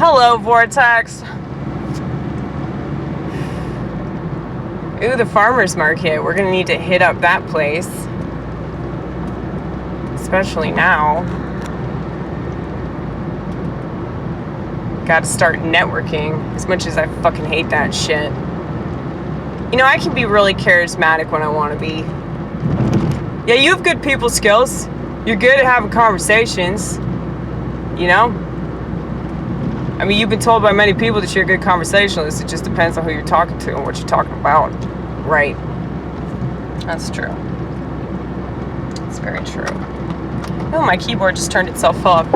Hello, Vortex. Ooh, the farmer's market. We're gonna need to hit up that place. Especially now. Gotta start networking, as much as I fucking hate that shit. You know, I can be really charismatic when I want to be. Yeah, you have good people skills. You're good at having conversations. You know? I mean, you've been told by many people that you're a good conversationalist. It just depends on who you're talking to and what you're talking about. Right. That's true. It's very true. Oh, my keyboard just turned itself off.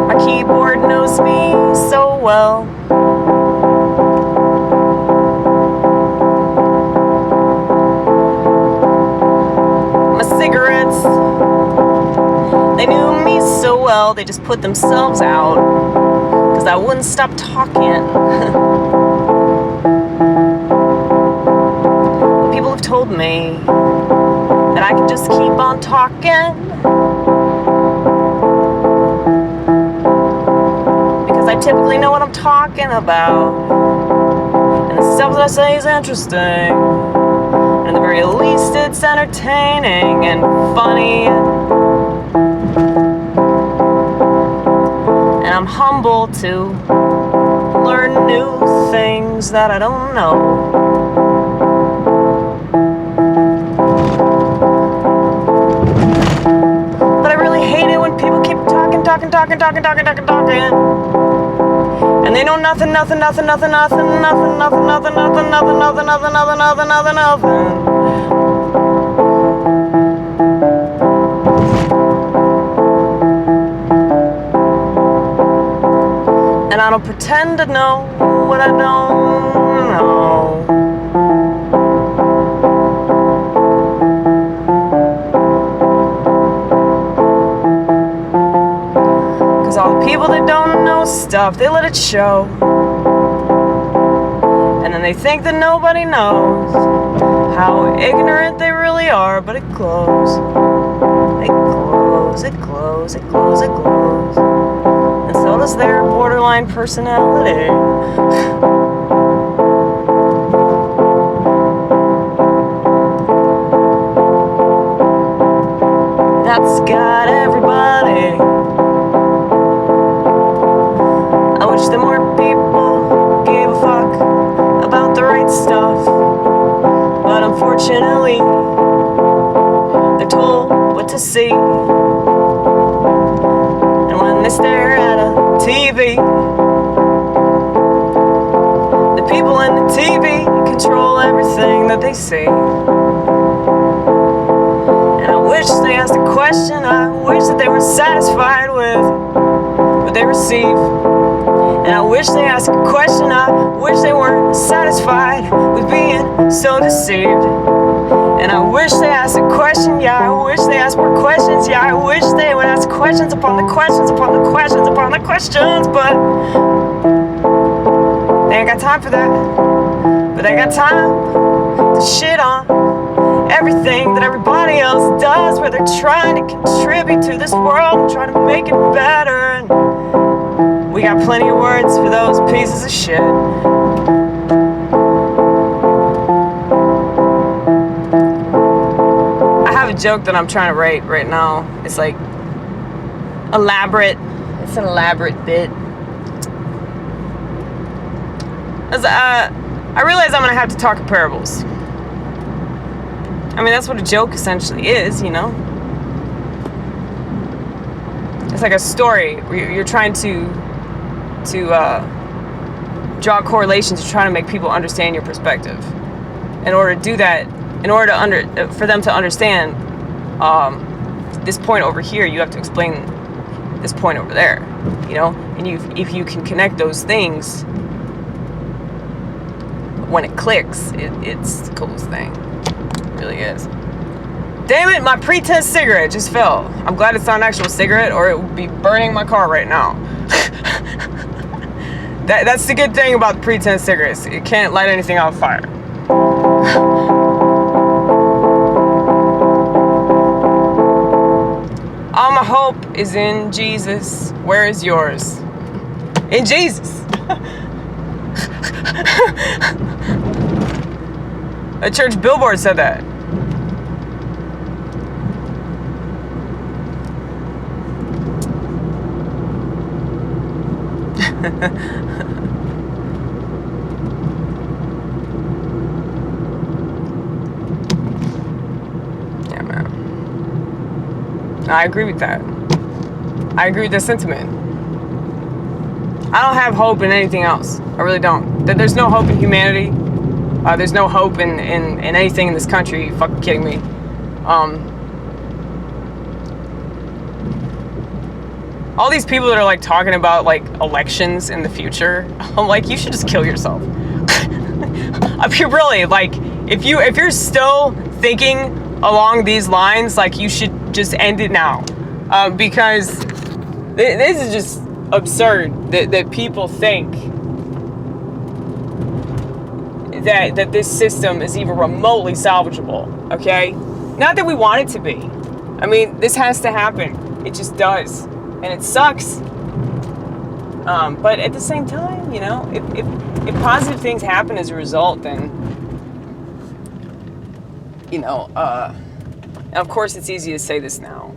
My keyboard knows me so well. Cigarettes, they knew me so well, they just put themselves out, because I wouldn't stop talking. People have told me that I can just keep on talking, because I typically know what I'm talking about, and the stuff that I say is interesting. At the very least, it's entertaining and funny. And I'm humble to learn new things that I don't know. But I really hate it when people keep talking. And they know nothing. And I don't pretend to know what I don't know. Cause all the people that don't know stuff, they let it show. And then they think that nobody knows how ignorant they really are, but it glows. It glows, it glows, it glows, it glows. And so does their borderline personality. That's got everybody. I wish that more people gave a fuck about the right stuff, but unfortunately they're told what to see, and when they stare at a TV, the people in the TV control everything that they see. And I wish they asked a question, I wish that they were satisfied with what they receive. And I wish they asked a question, I wish they weren't satisfied with being so deceived. And I wish they asked a question, yeah, I wish they asked more questions, yeah, I wish they would ask questions upon the questions upon the questions upon the questions, but they ain't got time for that. But they got time to shit on everything that everybody else does, where they're trying to contribute to this world and trying to make it better. And we got plenty of words for those pieces of shit. I have a joke that I'm trying to write right now. It's like elaborate. It's an elaborate bit. I realize I'm gonna have to talk in parables. I mean, that's what a joke essentially is, you know? It's like a story where you're trying to draw correlations, you're trying to make people understand your perspective. In order to do that, for them to understand this point over here, you have to explain this point over there, you know? And if you can connect those things, when it clicks, it's the coolest thing. It really is. Damn it, my pretend cigarette just fell. I'm glad it's not an actual cigarette, or it would be burning my car right now. That's the good thing about the pretend cigarettes. It can't light anything on fire. hope is in Jesus. Where is yours? In Jesus. A church billboard said that. Yeah, man. I agree with that. I agree with the sentiment. I don't have hope in anything else. I really don't. There's no hope in humanity. There's no hope in anything in this country. Are you fucking kidding me? All these people that are like talking about like elections in the future, I'm like, you should just kill yourself. I mean, really, like, if you're still thinking along these lines, like, you should just end it now, because this is just absurd that people think that this system is even remotely salvageable. Okay, not that we want it to be. I mean, this has to happen. It just does. And it sucks. But at the same time, you know, if positive things happen as a result, then, you know, and of course it's easy to say this now.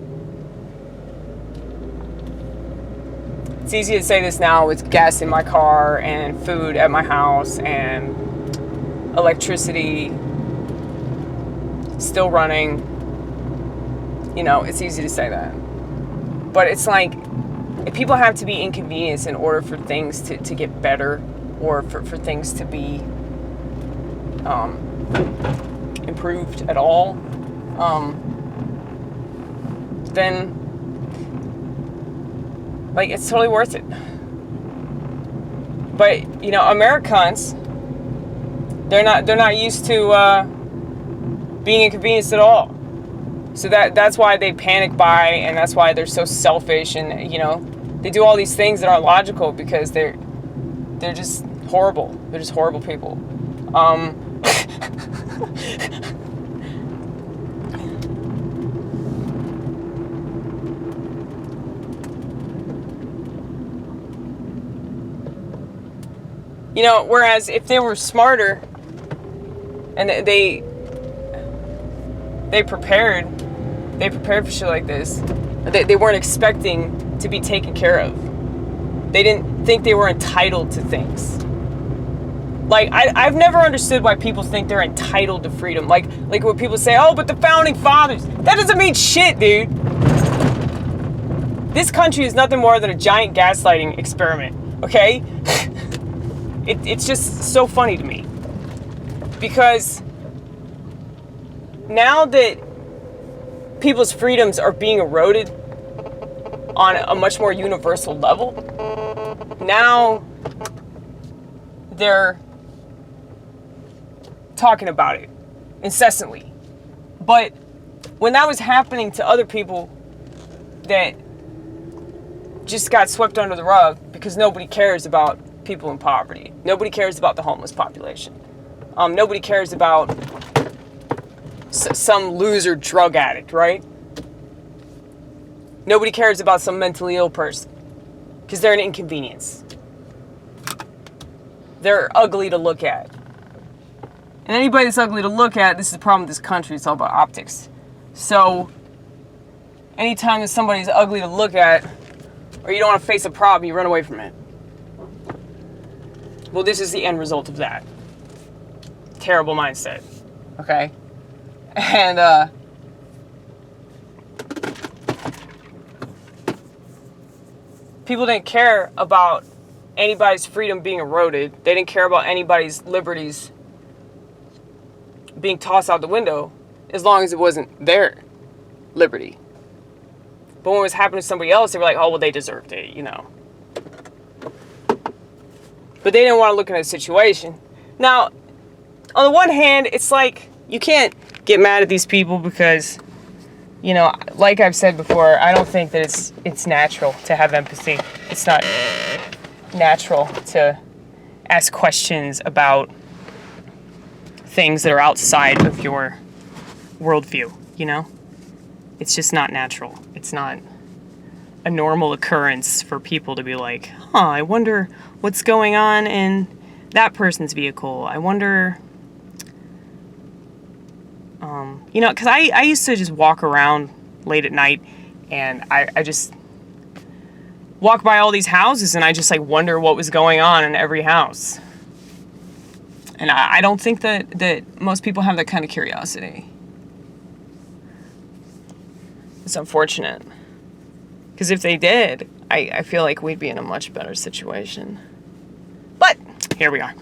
It's easy to say this now with gas in my car and food at my house and electricity still running. You know, it's easy to say that. But it's like, if people have to be inconvenienced in order for things to get better, or for things to be improved at all, then, like, it's totally worth it. But, you know, americunts, they're not used to being inconvenienced at all. So that's why they panic buy, and that's why they're so selfish, and, you know, they do all these things that aren't logical because they're just horrible. They're just horrible people. You know, whereas if they were smarter and they prepared for shit like this, they weren't expecting to be taken care of. They didn't think they were entitled to things. Like, I've never understood why people think they're entitled to freedom. Like when people say, oh, but the founding fathers. That doesn't mean shit, dude. This country is nothing more than a giant gaslighting experiment, okay? It's just so funny to me. Because now that people's freedoms are being eroded on a much more universal level, now they're talking about it incessantly. But when that was happening to other people that just got swept under the rug because nobody cares about people in poverty, nobody cares about the homeless population, nobody cares about some loser drug addict, right? Nobody cares about some mentally ill person because they're an inconvenience. They're ugly to look at. And anybody that's ugly to look at, this is the problem with this country, it's all about optics. So, anytime that somebody's ugly to look at, or you don't want to face a problem, you run away from it. Well, this is the end result of that. Terrible mindset. Okay? And, people didn't care about anybody's freedom being eroded. They didn't care about anybody's liberties being tossed out the window as long as it wasn't their liberty. But when it was happening to somebody else, they were like, oh, well, they deserved it, you know. But they didn't want to look at the situation. Now, on the one hand, it's like, you can't get mad at these people because, you know, like I've said before, I don't think that it's natural to have empathy. It's not natural to ask questions about things that are outside of your worldview, you know? It's just not natural. It's not a normal occurrence for people to be like, huh, I wonder what's going on in that person's vehicle. I wonder, you know, because I used to just walk around late at night, and I just walk by all these houses, and I just like wonder what was going on in every house. And I don't think that most people have that kind of curiosity. It's unfortunate. Because if they did, I feel like we'd be in a much better situation. But here we are.